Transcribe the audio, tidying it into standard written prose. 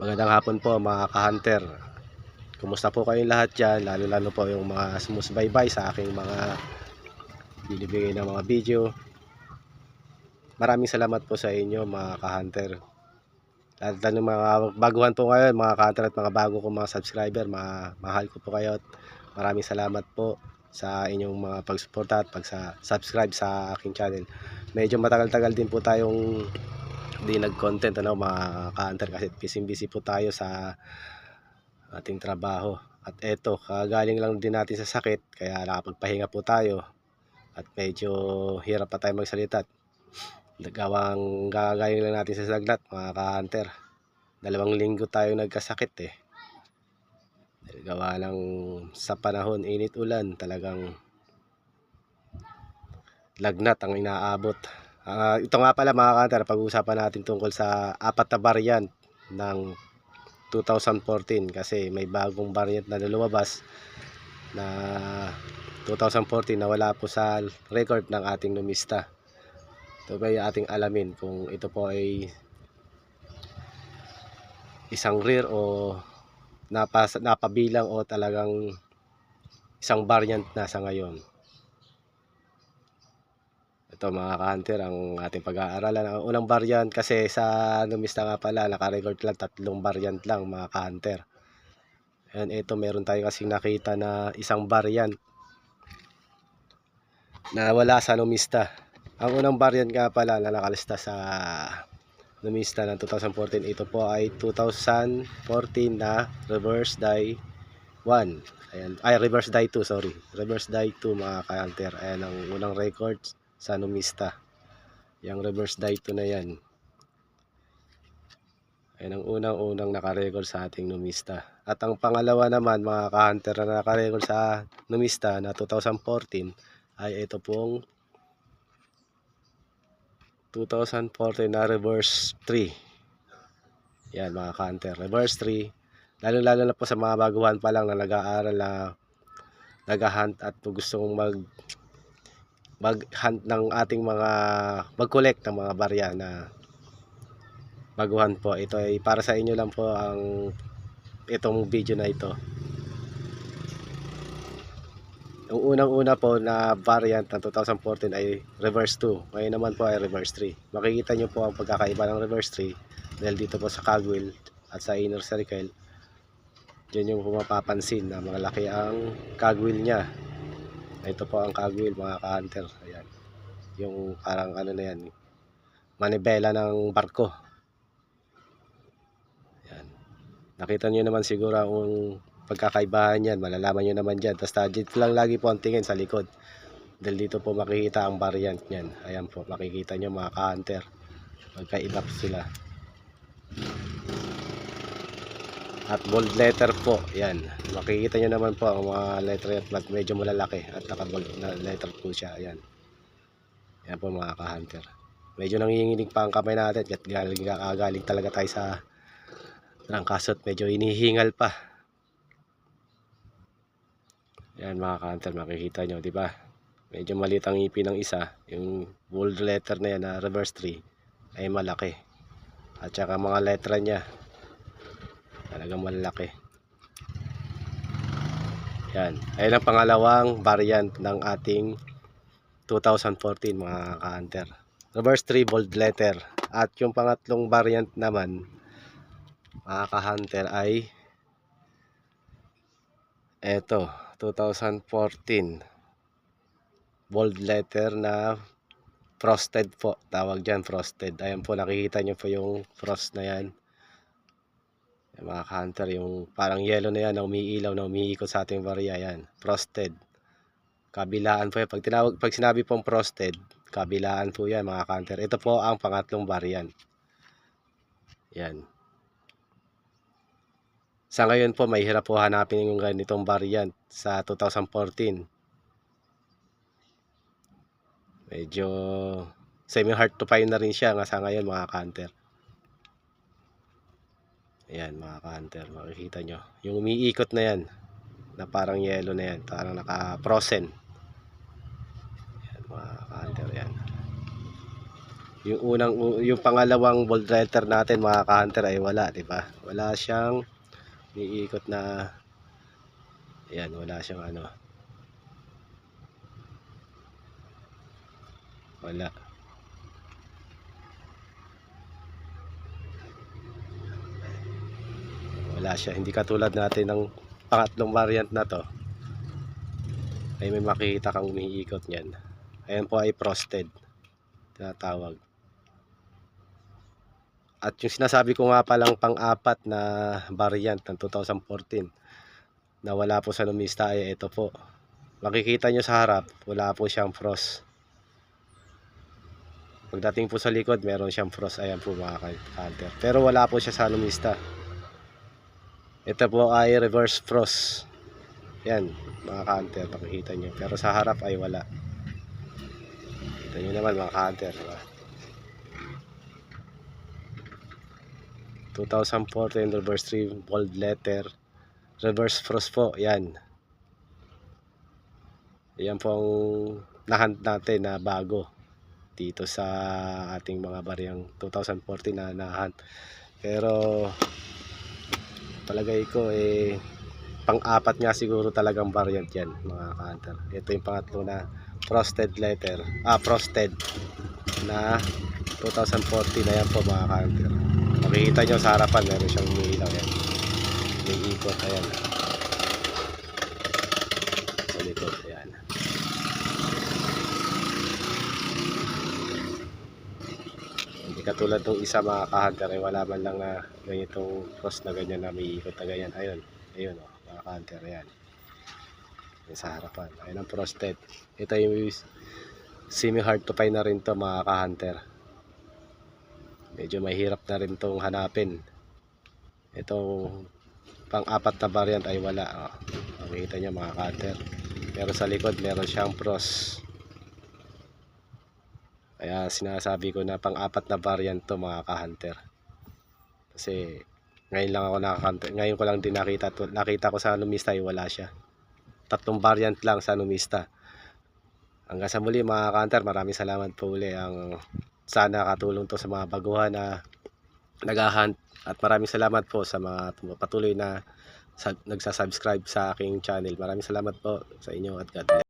Magandang hapon po mga ka-hunter. Kumusta po kayong lahat dyan? Lalo po yung mga sumusubaybay sa aking mga binibigay ng mga video. Maraming salamat po sa inyo mga ka-hunter. Lalo ng mga baguhan po ngayon mga ka-hunter at mga bago kong mga subscriber. Mahal ko po kayo at maraming salamat po sa inyong mga pagsuporta at pag-subscribe sa aking channel. Medyo matagal-tagal din po tayong di nag-content mga ka-hunter kasi busy po tayo sa ating trabaho. At eto, kagaling lang din natin sa sakit kaya nakapagpahinga po tayo at medyo hirap pa tayo magsalita. Gagaling lang natin sa sagnat mga ka-hunter. 2 linggo tayo nagkasakit gawa lang sa panahon, init ulan, talagang lagnat ang inaabot. Ito nga pala mga ka-hunter, pag-uusapan natin tungkol sa 4 na variant ng 2014 kasi may bagong variant na lumabas na 2014 na wala po sa record ng ating numista. Ito ba yung ating alamin kung ito po ay isang rare o napabilang o talagang isang variant na sa ngayon. Ito mga ka-hunter ang ating pag-aaralan. Ang unang variant kasi sa numista nga pala naka-record lang 3 variant lang mga ka-hunter. And ito meron tayo kasing nakita na isang variant na wala sa numista. Ang unang variant nga pala na nakalista sa numista ng 2014, ito po ay 2014 na reverse die 1. Ayan, ay reverse die 2, sorry. Reverse die 2 mga ka-hunter. Ayan ang unang record sa numista. Yung reverse die 2 na yan. Ayan ang unang nakarecord sa ating numista. At ang pangalawa naman mga ka-hunter na nakarecord sa numista na 2014 ay ito pong 2014 na reverse 3. Yan mga ka-hunter, reverse 3. Lalo na po sa mga baguhan pa lang na nag-aaral na nag-hunt at gustong mag-hunt ng ating mga mag-collect ng mga barya na baguhan po. Ito ay para sa inyo lang po itong video na ito. Yung unang-una po na variant ng 2014 ay reverse 2. Ngayon naman po ay reverse 3. Makikita nyo po ang pagkakaiba ng reverse 3 dahil dito po sa cogwheel at sa inner circle. Diyan yung mapapansin na malaki ang cogwheel niya. Ito po ang cogwheel mga ka-hunter. Ayan. Yung parang ano na yan, manibela ng barko. Ayan. Nakita nyo naman siguro ang pagkakaibahan yan, malalaman nyo naman dyan. Tapos dito lang lagi po ang tingin sa likod dahil dito po makikita ang variant nyan. Ayan po, makikita nyo mga ka-hunter, magkaiba sila. At bold letter po, yan, makikita nyo naman po ang mga letter yan, medyo malalaki at naka bold na letter po siya. Ayan, yan po mga ka-hunter, medyo nanginginig pa ang kamay natin at galing talaga tayo sa trangkasot, medyo hinihingal pa. Yan mga ka-hunter, makikita nyo, di ba? Medyo maliit ang ipin ng isa. Yung bold letter na yan na reverse 3 ay malaki. At saka mga letra niya talagang malaki. Yan. Ayun ang pangalawang variant ng ating 2014 mga ka-hunter. Reverse 3 bold letter. At yung pangatlong variant naman mga ka-hunter ay eto, 2014 bold letter na frosted po, tawag dyan, frosted. Ayan po, nakikita nyo po yung frost na yan. Yan, mga ka-hunter, yung parang yellow na yan na umiilaw, na umiikot sa ating barya, yan, frosted. Kabilaan po yan, pag sinabi pong frosted, kabilaan po yan mga ka-hunter. Ito po ang pangatlong variant. Yan. Sa ngayon po, may hirap po hanapin yung ganitong variant sa 2014. Medyo semi-hard to find na rin siya nga sa ngayon mga ka-hunter. Ayan mga ka-hunter, makikita nyo. Yung umiikot na yan, na parang yellow na yan, parang naka-frozen. Ayan mga ka-hunter, yan. Yung pangalawang bold letter natin mga ka-hunter ay wala, di ba? Wala siyang umiikot na, ayan, wala siyang ano, wala. Wala siya, hindi katulad natin ng pangatlong variant na to, ay may makikita kang umiikot niyan. Ayan po ay frosted, tinatawag. At yung sinasabi ko nga palang pang-apat na variant ng 2014 na wala po sa Numista ay ito po. Makikita nyo sa harap, wala po siyang frost. Pagdating po sa likod, meron siyang frost. Ayan po mga ka-hunter. Pero wala po siya sa Numista. Ito po ay reverse frost. Yan mga ka-hunter, makikita nyo. Pero sa harap ay wala. Kita nyo naman mga ka-hunter, diba? 2014 reverse 3 bold letter reverse frost po, yan. Yan po ang nahunt natin na bago dito sa ating mga bariyang 2014 na nahunt. Pero palagay ko pang-apat nga siguro talagang variant yan mga ka-hunter. Ito yung pangatlo na frosted na 2014 na yan po mga ka-hunter. Makikita nyo sa harapan, meron siyang umiilaw yan. May ikot, ayan. Sa likod, ayan. Hindi katulad ng isa mga ka-hunter, wala man lang na ganitong cross na ganyan na may ikot na ganyan. Ayun, ayun o, mga ka-hunter, ayan. Ayan sa harapan, ayun ang frosted. Ito yung semi hard to find na rin to mga ka-hunter. Medyo mahirap na rin tong hanapin. Itong pang-apat na variant ay wala. Makikita nyo mga ka-hunter. Pero sa likod meron siyang frost. Kaya sinasabi ko na pang-apat na variant to mga ka-hunter. Kasi ngayon lang ako nakaka-hunter. Ngayon ko lang din nakita ko sa Numista ay wala siya. 3 variant lang sa Numista. Hanggang sa muli mga ka-hunter, maraming salamat po uli. Sana katulong to sa mga baguhan na nag-hunt. At maraming salamat po sa mga patuloy na nagsasubscribe sa aking channel. Maraming salamat po sa inyo at God bless.